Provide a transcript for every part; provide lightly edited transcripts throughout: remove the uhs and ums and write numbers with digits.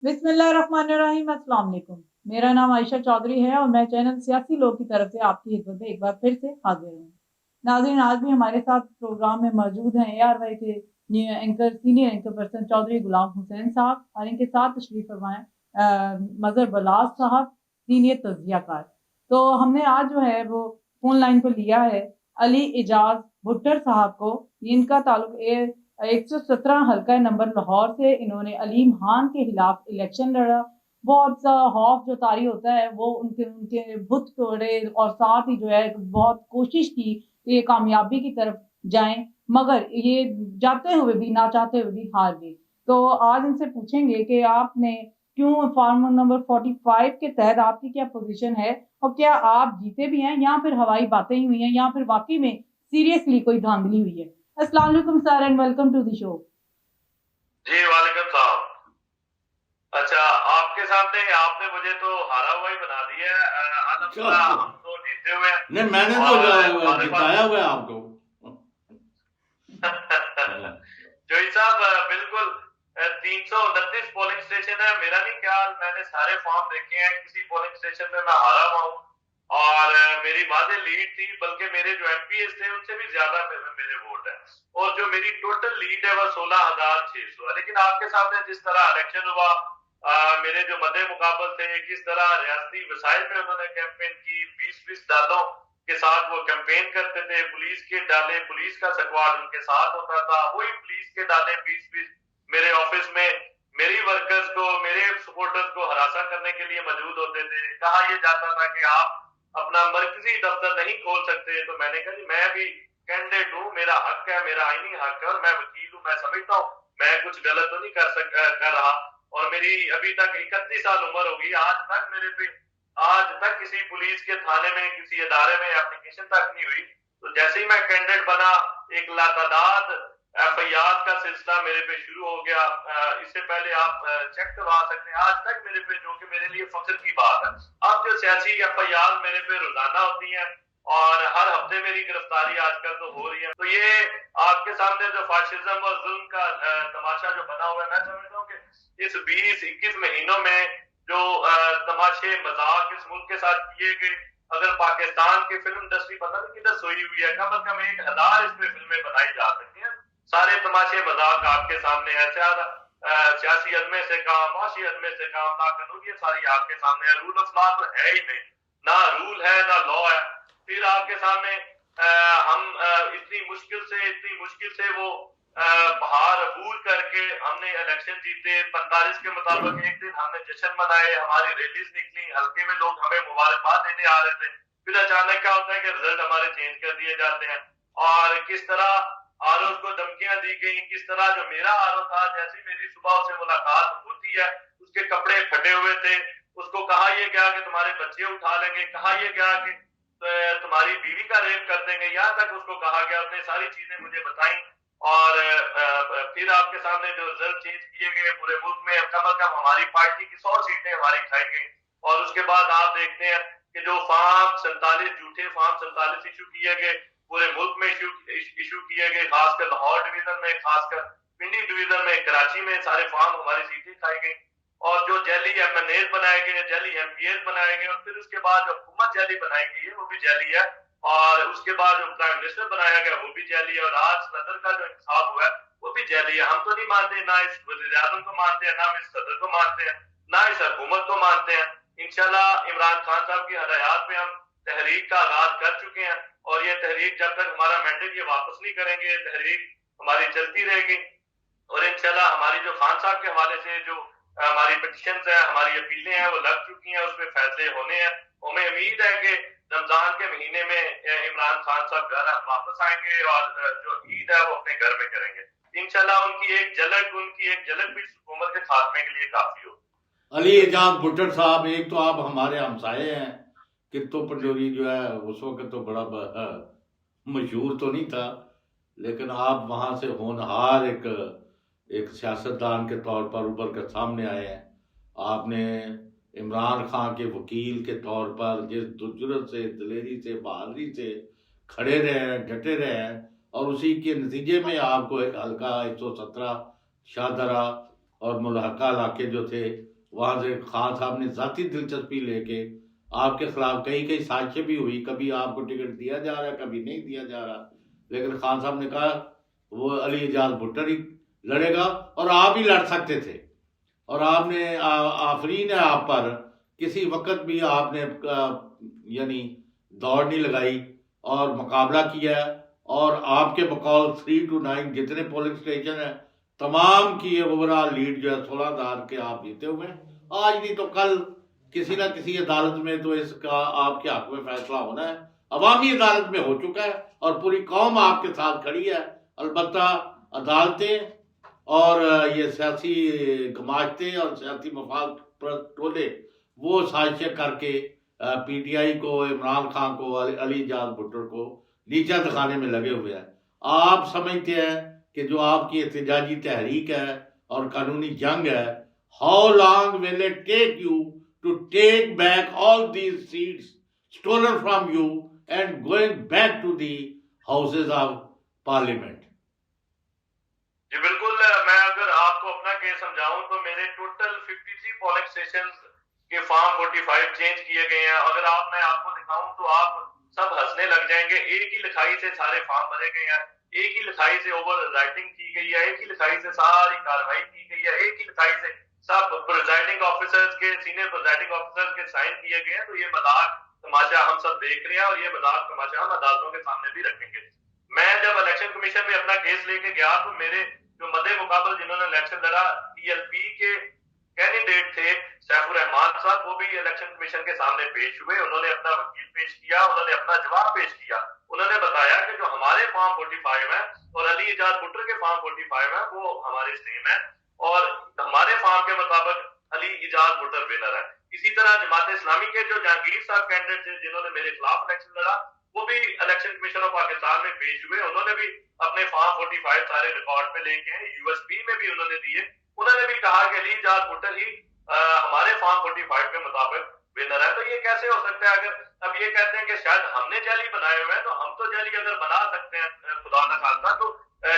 बिस्मिल्लाहिर्रहमानिर्रहीम। अस्सलाम वालेकुम। मेरा नाम आयशा चौधरी है और मैं चैनल सियासी लोग की तरफ से आपकी खिदमत में एक बार फिर से हाजिर हूँ। नाज़रीन, आज भी हमारे साथ प्रोग्राम में मौजूद हैं ARY के anchor senior anchor person Chaudhry Ghulam Hussain साहब और इनके साथ तशरीफ फरमाएं मजहर बलास साहब, सीनियर तज्जियाकार। तो हमने आज जो है वो फोन लाइन पर लिया है अली एजाज भुट्टर साहब को। इनका ताल्लुक 117 हल्का नंबर लाहौर से। इन्होंने अलीम खान के खिलाफ इलेक्शन लड़ा। बहुत सा खौफ जो तारी होता है वो उनके उनके बुत तोड़े और साथ ही जो है बहुत कोशिश की कि ये कामयाबी की तरफ जाएं, मगर ये जाते हुए भी ना चाहते हुए भी हार गए। तो आज इनसे पूछेंगे कि आपने क्यों फॉर्म नंबर 45 के तहत आपकी क्या पोजीशन है और क्या आप जीते भी हैं या फिर हवाई बातें ही हुई हैं या फिर वाकई में सीरियसली कोई धांधली हुई है। अस्सलाम वालेकुम sir and welcome to the show. जी वालेकुम सलाम। अच्छा, आपके सामने आपने मुझे तो हारा हुआ ही बना दिया है। अल्हम्दुलिल्लाह हम तो जीते हुए हैं। नहीं, मैंने तो हमारे जिताया हुआ है आपको। जोई साहब, बिल्कुल 329 पोलिंग स्टेशन है। मेरा नहीं ख्याल, मैंने सारे फॉर्म देखे हैं, किसी पोलिंग स्टेशन में मैं हारा हुआ हूँ। और मेरी वादे लीड थी, बल्कि मेरे जो एमपीएस थे उनसे भी ज्यादा मेरे वोट है। और जो मेरी टोटल लीड है वह 16,600 है। लेकिन आपके सामने जिस तरह इलेक्शन हुआ, मेरे जो मदे मुकाबल थे, किस तरह रियासती वसाइल में उन्होंने कैंपेन की, 20-20 डालों के साथ वो कैंपेन करते थे। पुलिस के डाले, पुलिस का स्क्वाड उनके साथ होता था, वही पुलिस के डाले 20-20 मेरे ऑफिस में मेरी वर्कर्स को, मेरे सपोर्टर्स को हरासा करने के लिए मौजूद होते थे। कहा यह जाता था कि आप अपना मरकजी दफ्तर नहीं खोल सकते। तो मैंने कहा मैं भी कैंडिडेट हूँ, मेरा हक है, मेरा आईनी हक है और मैं वकील हूँ, मैं समझता हूँ मैं कुछ गलत तो नहीं कर रहा। और मेरी अभी तक 31 साल उम्र होगी, आज तक किसी पुलिस के थाने में, किसी अदारे में एप्लीकेशन तक नहीं हुई। तो जैसे ही मैं कैंडिडेट बना, एक लातादाद एफआईआर का सिलसिला मेरे पे शुरू हो गया। इससे पहले आप चेक करवा सकते हैं, आज तक मेरे पे, जो कि मेरे लिए फख्र की बात है। अब जो सियासी एफआईआर मेरे पे रोजाना होती है और हर हफ्ते मेरी गिरफ्तारी आजकल तो हो रही है। तो ये आपके सामने जो फाशिज्म और जुल्म का तमाशा जो बना हुआ है, मैं समझता हूँ कि इस 20-21 महीनों में जो तमाशे मजाक इस मुल्क के साथ किए गए, अगर पाकिस्तान की फिल्म इंडस्ट्री पता नहीं किधर सोई हुई है, कम अज कम 1,000 इस पे फिल्में बनाई जा सकती हैं। सारे तमाशे मजाक आपके सामने है। सियासी अदमे से काम, माशी अदमे से काम, ना कानूनी सारी आपके सामने है। रूल ऑफ लॉ तो है ही नहीं, ना रूल है ना लॉ है। फिर आपके सामने हम इतनी मुश्किल से वो पहाड़ अबूर करके हमने इलेक्शन जीते। 45 के मुताबिक एक दिन हमने जश्न मनाए, हमारी रैलीज निकली, हल्के में लोग हमें मुबारकबाद देने आ रहे थे। फिर अचानक क्या होता है कि रिजल्ट हमारे चेंज कर दिए जाते हैं। और किस तरह आरओ को धमकियां दी गई, किस तरह जो मेरा आरओ था, जैसी मेरी सुबह उससे मुलाकात होती है, उसके कपड़े फटे हुए थे, उसको कहा यह गया कि तुम्हारे बच्चे उठा लेंगे, कहा यह गया कि तुम्हारी बीवी का रेप कर देंगे, यहाँ तक उसको कहा गया। उसने सारी चीजें मुझे बताई। और फिर आपके सामने जो रिजल्ट चेंज किए गए पूरे मुल्क में, कम अज कम हमारी पार्टी की 100 सीटें हमारी खाई गई। और उसके बाद आप देखते हैं कि जो फॉर्म 47 झूठे फॉर्म 47 इशू किए गए, पूरे मुल्क में इशू किए गए, खासकर लाहौर डिवीजन में, खासकर पिंडी डिवीजन में, कराची में सारे फॉर्म हमारी सीटें खाई गई। और जो जैली एमएनएस बनाए गए, जैली एमपीएस बनाए गए, और फिर उसके बाद जो हुकूमत जैली बनाई गई है वो भी जैली है। और उसके बाद जो प्राइम मिनिस्टर बनाया गया वो भी जैली है। और आज सदर का जो इंतखाब हुआ है वो भी जैली है। हम तो नहीं मानते, ना इस वज़ीर आज़म को मानते हैं, ना इस सदर को मानते हैं, ना इस हुकूमत को मानते हैं। इंशाल्लाह इमरान खान साहब की हदायत पे हम तहरीक का आगाज कर चुके हैं। और ये तहरीक जब तक हमारा मैंडेट ये वापस नहीं करेंगे, तहरीक हमारी चलती रहेगी। और इंशाल्लाह हमारी जो खान साहब के हवाले से जो हमारी पिटिशंस है, हमारी अपीलें हैं, वो लग चुकी हैं, उसमें फैसले होने हैं। हमें उम्मीद है कि रमजान के महीने में इमरान खान साहब घर वापस आएंगे और जो ईद है वो अपने घर में करेंगे। इंशाल्लाह उनकी एक झलक भी हुकूमत के खात्मे के लिए काफी हो। अली एजाज भुट्टर साहब, एक तो आप हमारे हमसाए हैं। कित्तो पंजोरी जो है उस वक्त तो बड़ा मशहूर तो नहीं था, लेकिन आप वहाँ से होनहार एक सियासतदान के तौर पर उभर कर सामने आए हैं। आपने इमरान खान के वकील के तौर पर जिस जुर्रत से, दिलेरी से, बहादुरी से खड़े रहे हैं, डटे रहे हैं, और उसी के नतीजे में आपको हल्का 117 शाहदरा और मुल्हका इलाके जो थे वहाँ से खान साहब ने ज़ाती दिलचस्पी लेके आपके खिलाफ कई कई साजिशें भी हुई, कभी आपको टिकट दिया जा रहा है, कभी नहीं दिया जा रहा, लेकिन खान साहब ने कहा वो अली एजाज भुट्टर ही लड़ेगा, और आप ही लड़ सकते थे। और आपने आफरीन है आप पर, किसी वक्त भी आपने यानी दौड़ नहीं लगाई और मुकाबला किया, और आपके बकौल 3 to 9 जितने पोलिंग स्टेशन है तमाम की ये ओवरऑल लीड जो है 16,000 के आप जीते हुए हैं। आज नहीं तो कल किसी ना किसी अदालत में तो इसका आपके हक में फैसला होना है। अवामी अदालत में हो चुका है और पूरी कौम आपके साथ खड़ी है। अलबत्ता अदालतें और ये सियासी गमाशते और सियासी मफाद टोले वो साजिशें करके PTI को, इमरान खान को, अली एजाज भुट्टर को नीचा दिखाने में लगे हुए हैं। आप समझते हैं कि जो आपकी एहतजाजी तहरीक है और कानूनी जंग है, how long will it take you to take back all these seats stolen from you and going back to the houses of parliament? जी बिल्कुल, मैं अगर आपको अपना केस समझाऊं तो मेरे टोटल 53 पोलिंग स्टेशन के फॉर्म 45 चेंज किए गए हैं। अगर मैं आपको दिखाऊं तो आप सब हंसने लग जाएंगे। एक ही लिखाई से सारे फॉर्म भरे गए हैं, एक ही लिखाई से ओवर राइटिंग की गई है, एक ही लिखाई से सारी कार्रवाई की गई है, एक ही लिखाई से सब प्रिजाइडिंग ऑफिसर्स के, सीनियर प्रिजाइडिंग ऑफिसर्स के साइन किए गए हैं। तो ये मजाक तमाशा हम सब देख रहे हैं और ये मजाक तमाशा हम अदालतों के सामने भी रखेंगे। मैं जब इलेक्शन कमीशन में अपना केस लेके गया तो मेरे जो मदे मुकाबल जिन्होंने इलेक्शन लड़ा TLP के कैंडिडेट थे सैफुर रहमान साहब, वो भी इलेक्शन कमीशन के सामने पेश हुए। उन्होंने अपना वकील पेश किया, उन्होंने अपना जवाब पेश किया। उन्होंने बताया कि जो हमारे फॉर्म 45 है और अली एजाज भुट्टर के फॉर्म 45 है वो हमारे सेम है और हमारे फॉर्म के मुताबिक अली एजाज भुट्टर विनर है। इसी तरह जमात इस्लामी के जो जहांगीर साहब कैंडिडेट थे जिन्होंने मेरे खिलाफ इलेक्शन लड़ा, वो भी इलेक्शन कमीशन ऑफ पाकिस्तान में पेश हुए। उन्होंने भी अपने फॉर्म 45 सारे रिकॉर्ड पे लेके आए, USB में भी उन्होंने दिए। उन्होंने भी कहा कि अली एजाज भुट्टर ही हमारे फॉर्म 45 के मुताबिक विनर है। तो ये कैसे हो सकता है? अगर अब ये कहते हैं कि शायद हमने जाली बनाए हुए हैं, तो हम तो जाली अगर बना सकते हैं खुदा न खास्ता, तो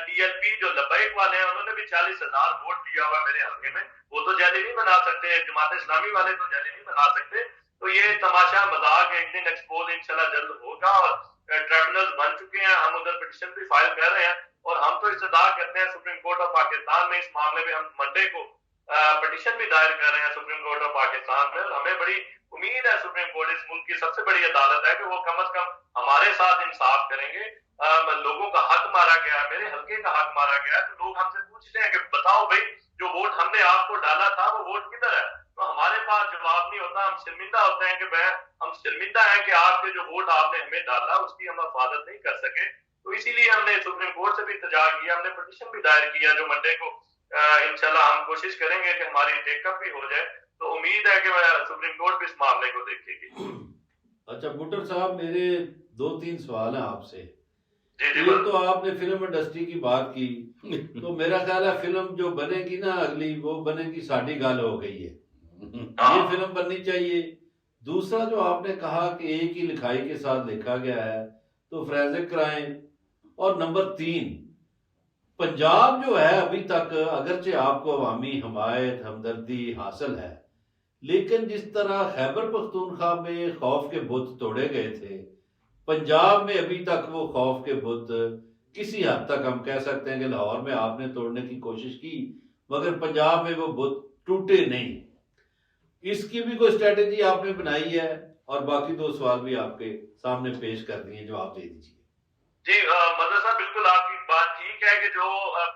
TLP जो लबैक वाले हैं उन्होंने भी 40,000 वोट दिया हुआ मेरे हल्के में, वो तो जाली नहीं बना सकते। जमात इस्लामी वाले तो जाली नहीं बना सकते। तो ये तमाशा मजाक एक दिन एक्सपोज इंशाल्लाह जल्द होगा और ट्रिब्यूनल्स बन चुके हैं। हम उधर पिटीशन भी फाइल कर रहे हैं और हम तो इस्तदा करते हैं सुप्रीम कोर्ट ऑफ पाकिस्तान में। इस मामले में हम मंडे को पिटीशन भी दायर कर रहे हैं सुप्रीम कोर्ट ऑफ पाकिस्तान में। हमें बड़ी उम्मीद है सुप्रीम कोर्ट इस मुल्क की सबसे बड़ी अदालत है कि वो कम से कम हमारे साथ इंसाफ करेंगे। लोगों का हक मारा गया है, मेरे हल्के का हक मारा गया है, तो लोग हमसे पूछते हैं कि बताओ भाई जो वोट हमने आपको डाला था वो वोट किधर है? तो हमारे पास जवाब नहीं होता। हम शर्मिंदा होते हैं कि हम शर्मिंदा हैं कि आपके जो वोट आपने हमें डाला उसकी हम हिफाजत नहीं कर सके। तो इसीलिए हमने सुप्रीम कोर्ट से भी इल्तिजा किया, हमने पिटीशन भी दायर किया जो मंडे को इंशाल्लाह हम कोशिश करेंगे कि हमारी टेकअप भी हो जाए। तो उम्मीद है कि सुप्रीम कोर्ट भी इस मामले को देखेगी। अच्छा भुट्टर साहब, मेरे 2-3 सवाल हैं आपसे। जी जी, ये तो आपने फिल्म इंडस्ट्री की बात की, तो मेरा ख्याल है फिल्म जो बनेगी ना अगली, वो बनेगी साडी गल हो गई है, ये फिल्म बननी चाहिए। दूसरा जो आपने कहा कि एक ही लिखाई के साथ लिखा गया है, तो फोरेंसिक क्राइम। और नंबर 3, पंजाब जो है अभी तक अगरचे आपको अवामी हमायत हमदर्दी हासिल है, लेकिन जिस तरह खैबर पख्तूनख्वा में खौफ के बुत तोड़े गए थे, पंजाब में अभी तक वो खौफ के बुत किसी हद तक हम कह सकते हैं कि लाहौर में आपने तोड़ने की कोशिश की, मगर पंजाब में वो बुत टूटे नहीं। इसकी भी कोई स्ट्रेटेजी आपने बनाई है? और बाकी 2 सवाल भी आपके सामने पेश कर दिए, जवाब दे दीजिए। जी मदर साहब, बिल्कुल आपकी बात ठीक है कि जो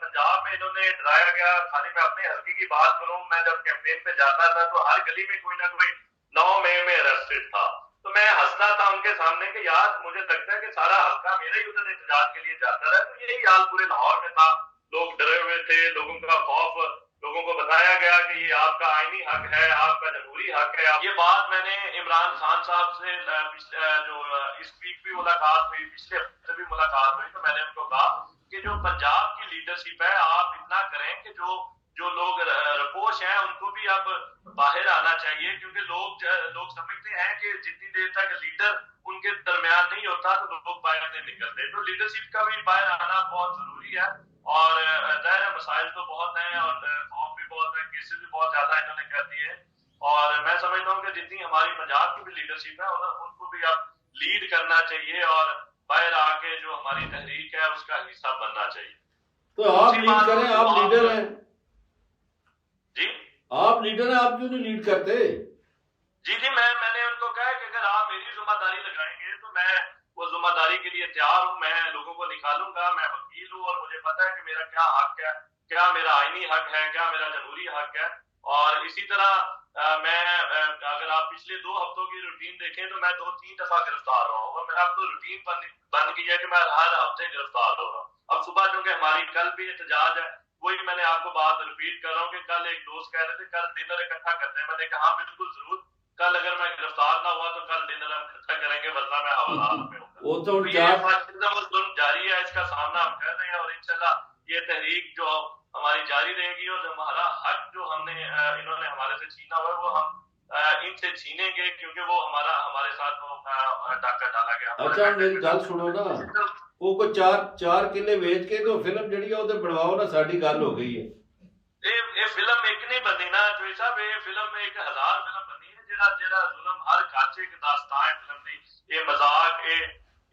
पंजाब में इन्होंने डराया गया। खाली मैं अपने हल्के की बात करूं, मैं जब कैंपेन पे जाता था तो हर गली में कोई ना कोई 9 मई में अरेस्टेड था। तो मैं हंसता था उनके सामने कि यार मुझे लगता है कि सारा हल्का मेरा ही उधर एहतजाज के लिए जाता रहा। तो यही हाल पूरे लाहौर में था, लोग डरे हुए थे, लोगों का खौफ, लोगों को बताया गया कि ये आपका आईनी हक है, आपका जमहूरी हक है। ये बात मैंने इमरान खान साहब से जो इस वीक भी मुलाकात हुई, पिछले हफ्ते भी मुलाकात हुई, तो मैंने उनको कहा कि जो पंजाब की लीडरशिप है आप इतना करें कि जो लोग रपोश हैं उनको भी अब बाहर आना चाहिए, क्योंकि लोग समझते हैं कि जितनी देर तक लीडर उनके दरमियान नहीं होता तो लोग बाहर नहीं निकलते। तो लीडरशिप का भी बाहर आना बहुत जरूरी है। और ज़ाहिर है मसाइल तो बहुत हैं और खौफ भी बहुत है, केसेस भी बहुत ज्यादा इन्होंने कर दिए हैं। और मैं समझता हूँ कि जितनी हमारी पंजाब की भी लीडरशिप है उनको भी अब लीड करना चाहिए और बाहर आके जो हमारी तहरीक है उसका हिस्सा बनना चाहिए। तो आप लीड करें, आप लीडर हैं जी, आप लीडर हैं, आप क्यों नहीं लीड करते? जी मैंने उनको कहा कि अगर आप मेरी जिम्मेदारी लगाएंगे तो मैं वो जिम्मेदारी के लिए तैयार हूँ, मैं लोगों को निकालूंगा, मैं वकील हूँ और मुझे पता है कि मेरा क्या हक है, क्या मेरा आईनी हक है, क्या मेरा जमहूरी हक है। और इसी तरह अगर आप पिछले 2 हफ्तों की रूटीन देखें तो मैं 2-3 दफा गिरफ्तार रहा हूँ और मेरा अब तो रूटीन बन गई है कि मैं हर हफ्ते गिरफ्तार हो रहा हूँ। अब सुबह क्योंकि हमारी कल भी एहतजाज है, वही मैंने आपको बात रिपीट कर रहा हूँ कि कल एक दोस्त कह रहे थे कल डिनर इकट्ठा करते हैं। मैंने कहा बिल्कुल जरूर, कल अगर मैं गिरफ्तार ना हुआ तो कल डिनर हम इकट्ठा करेंगे, वरना मैं हवालात में हूँ। वो तो ये फासिज्म और जुल्म जारी है, इसका सामना हम कर रहे हैं और इंशाल्लाह ये तहरीक जो हमारी जारी रहेगी और हमारा हक जो हमने इन्होंने हमारे से छीना हुआ है वो हम इनसे छीनेंगे, क्योंकि वो हमारे साथ वो डाका डाला गया। अच्छा मेरी गल सुनो ना, वो को चार किले वेच के तो फिल्म जड़ी है ਉਹਦੇ ਬਣਵਾਓ ना, साडी गल हो गई है। ये फिल्म एक नहीं बनी ना जोई साहब, ये फिल्म में 1000 फिल्म बनी है। जेड़ा जुल्म हर खाचे की दास्तान है फिल्म दी।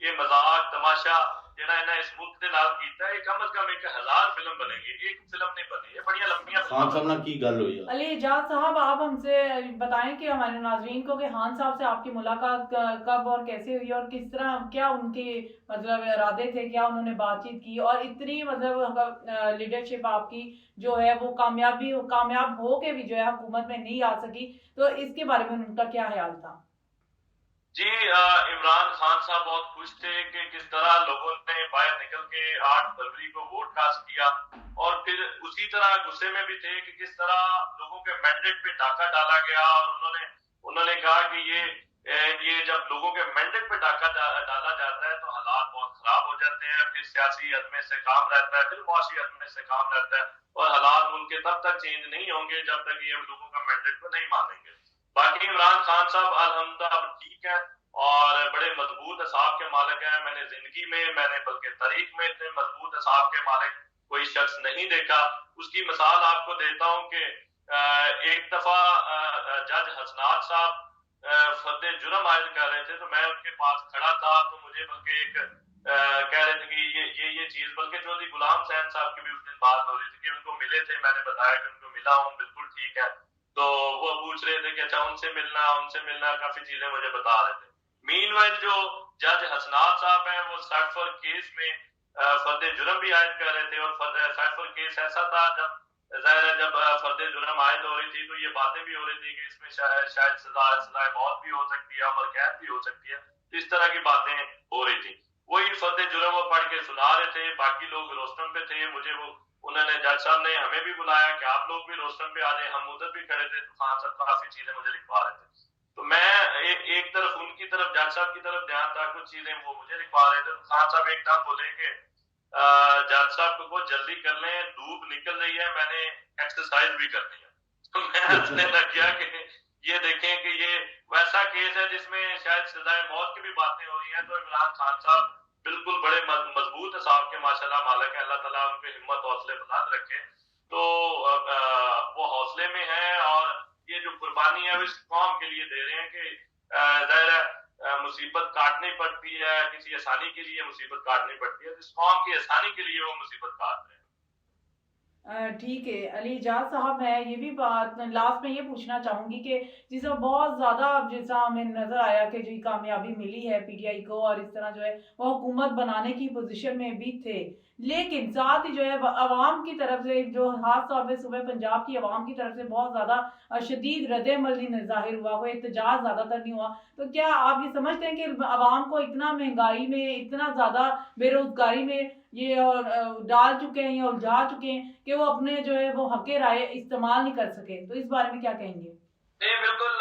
ये मजाक तमाशा जेड़ा इन्हें इस मुल्क के नाल कीता है, कम से कम 1000 फिल्म बनेगी, एक फिल्म नहीं बनी है। बड़ियां लंबियां खान साहब ना की गल हुई है। अली एजाज साहब, आप हमसे बताएं कि हमारे नाजरीन को कि खान साहब से आपकी मुलाकात कब और कैसे हुई और किस तरह, क्या उनके मतलब इरादे थे, क्या उन्होंने बातचीत की और इतनी मतलब लीडरशिप आपकी जो है वो कामयाब हो के भी जो है हुकूमत में नहीं आ सकी, तो इसके बारे में उनका क्या ख्याल था? जी, इमरान खान साहब बहुत खुश थे कि किस तरह लोगों ने बाहर निकल के 8 फरवरी को वोट कास्ट किया और फिर उसी तरह गुस्से में भी थे कि किस तरह लोगों के मैंडेट पे डाका डाला गया। और उन्होंने कहा कि ये जब लोगों के मैंडेट पे डाका डाला जाता है तो हालात बहुत खराब हो जाते हैं, फिर सियासी अदम इस्तेकाम रहता है, फिर मुआशी अदम इस्तेकाम रहता है और हालात मुल्क के तब तक चेंज नहीं होंगे जब तक ये लोगों का मैंडेट को नहीं मानेंगे। बाकी इमरान खान साहब अल्हम्दुलिल्लाह ठीक है और बड़े मजबूत असाब के मालिक हैं। मैंने जिंदगी में, मैंने बल्कि तारीख में इतने मजबूत असाब के मालिक कोई शख्स नहीं देखा। उसकी मिसाल आपको देता हूं कि एक दफा जज हसनात साहब फर्दे जुर्म आयद कर रहे थे तो मैं उनके पास खड़ा था, तो मुझे बल्कि एक कह रहे थे कि ये चीज, बल्कि चौधरी गुलाम हुसैन साहब की भी उस दिन बात हो रही थी कि उनको मिले थे, मैंने बताया कि उनको मिला हूँ, बिल्कुल ठीक है। तो वो पूछ रहे थे कि अच्छा उनसे मिलना, काफी चीजें मुझे बता रहे थे। मीनवाइल जो जज हसनात साहब हैं वो साइफर केस में फर्दे जुर्म भी आयद कर रहे थे और साइफर केस ऐसा था जब फर्दे जुर्म आयद हो रही थी तो ये बातें भी हो रही थी कि इसमें शायद सजाए मौत भी हो सकती है, अमर कैद भी हो सकती है, तो इस तरह की बातें हो रही थी। वही फर्दे जुर्म वो पढ़ के सुना रहे थे, बाकी लोग रोस्टम पे थे। मुझे उन्होंने जज साहब ने हमें भी बुलाया कि आप लोग भी रोस्टम पे आ जाए, हम उधर भी खड़े थे, तो खान साहब काफी चीजें मुझे लिखवा रहे थे। तो मैं एक तरफ उनकी तरफ, जज साहब की तरफ ध्यान था, कुछ चीजें वो मुझे लिखवा रहे थे। तो खान साहब एकदम बोले कि जज साहब को जल्दी कर लें, धूप निकल रही है, मैंने एक्सरसाइज भी करनी है। तो मैं हंसने लग गया कि ये देखें कि ये वैसा केस है जिसमें शायद सजाए मौत की भी बातें हो रही हैं। तो इमरान खान साहब बिल्कुल बड़े मजबूत साहब के माशाल्लाह मालिक है, अल्लाह ताला उनके हिम्मत हौसले बुलंद रखे। तो वो हौसले में है और ये जो कुर्बानी है वो इस कौम के लिए दे रहे हैं कि जाहिर है मुसीबत काटनी पड़ती है, किसी आसानी के लिए मुसीबत काटनी पड़ती है, इस कौम की आसानी के लिए वो मुसीबत काट रहे हैं। ठीक है अली एजाज साहब, मैं ये भी बात लास्ट में ये पूछना चाहूँगी कि जिसमें बहुत ज़्यादा जैसा हमें नज़र आया कि जो कामयाबी मिली है पीटीआई को और इस तरह जो है वो हुकूमत बनाने की पोजीशन में भी थे, लेकिन साथ ही जो है अवाम की तरफ से, जो खास तौर पे सुबह पंजाब की अवाम की तरफ से बहुत ज़्यादा शदीद रद्द-ए-अमल नहीं ज़ाहिर हुआ, कोई एहतजाज ज़्यादातर नहीं हुआ। तो क्या आप ये समझते हैं कि अवाम को इतना महंगाई में, इतना ज़्यादा बेरोज़गारी में ये डाल चुके हैं या उलझा चुके हैं कि वो अपने जो है वो हक़े राय इस्तेमाल नहीं कर सके? तो इस बारे में क्या कहेंगे? नहीं, बिल्कुल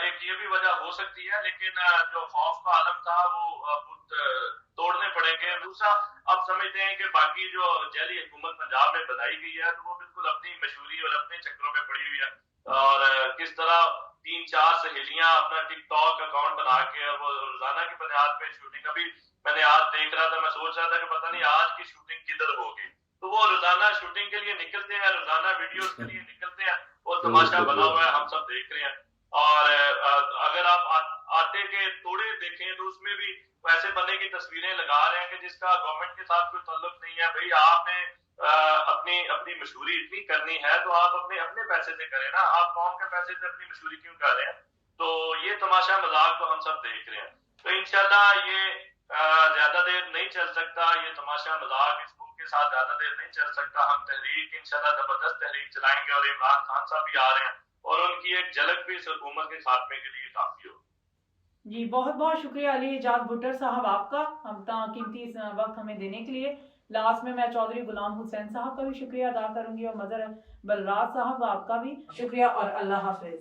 एक ये भी वजह हो सकती है, लेकिन जो खौफ का आलम था वो तोड़ने पड़ेंगे। दूसरा, आप समझते हैं कि बाकी जो जैली हुकूमत पंजाब में बनाई गई है तो वो बिल्कुल अपनी मशहूरी और अपने चक्करों में पड़ी हुई है और किस तरह 3-4 सहेलियां अपना टिकटॉक अकाउंट बना के और वो रोजाना की बुनियाद पे शूटिंग, अभी मैंने आज देख रहा था, मैं सोच रहा था कि पता नहीं आज की शूटिंग किधर होगी। तो तो वो रोजाना शूटिंग के लिए निकलते हैं, रोजाना वीडियोस के लिए निकलते हैं, और तमाशा बना हुआ है, हम सब देख रहे हैं। और अगर आप आटे के तोड़े देखें तो उसमें भी वैसे बंदे की तस्वीरें लगा रहे हैं कि जिसका गवर्नमेंट के साथ कोई ताल्लुक नहीं है। भाई आपने अपनी अपनी मशहूरी इतनी करनी है तो आप अपने अपने पैसे से करें ना, आप कौम के पैसे से अपनी मशहूरी क्यों कर रहे हैं? तो ये तमाशा मजाक तो हम सब देख रहे हैं। तो इंशाल्लाह ये ज्यादा देर नहीं चल सकता, ये तमाशा मजाक इस मुल्क के साथ ज्यादा देर नहीं चल सकता। हम तहरीक इंशाल्लाह जबरदस्त तहरीक चलाएंगे, और इमरान खान साहब भी आ रहे हैं, और उनकी एक झलक भी इस हुकूमत के खात्मे के लिए काफी हो। जी बहुत बहुत शुक्रिया अली एजाज भुट्टर साहब आपका, हम कीमती वक्त हमें देने के लिए। लास्ट में मैं चौधरी गुलाम हुसैन साहब का भी शुक्रिया अदा करूंगी, और मजर बलराज साहब आपका भी शुक्रिया, और अल्लाह हाफिज।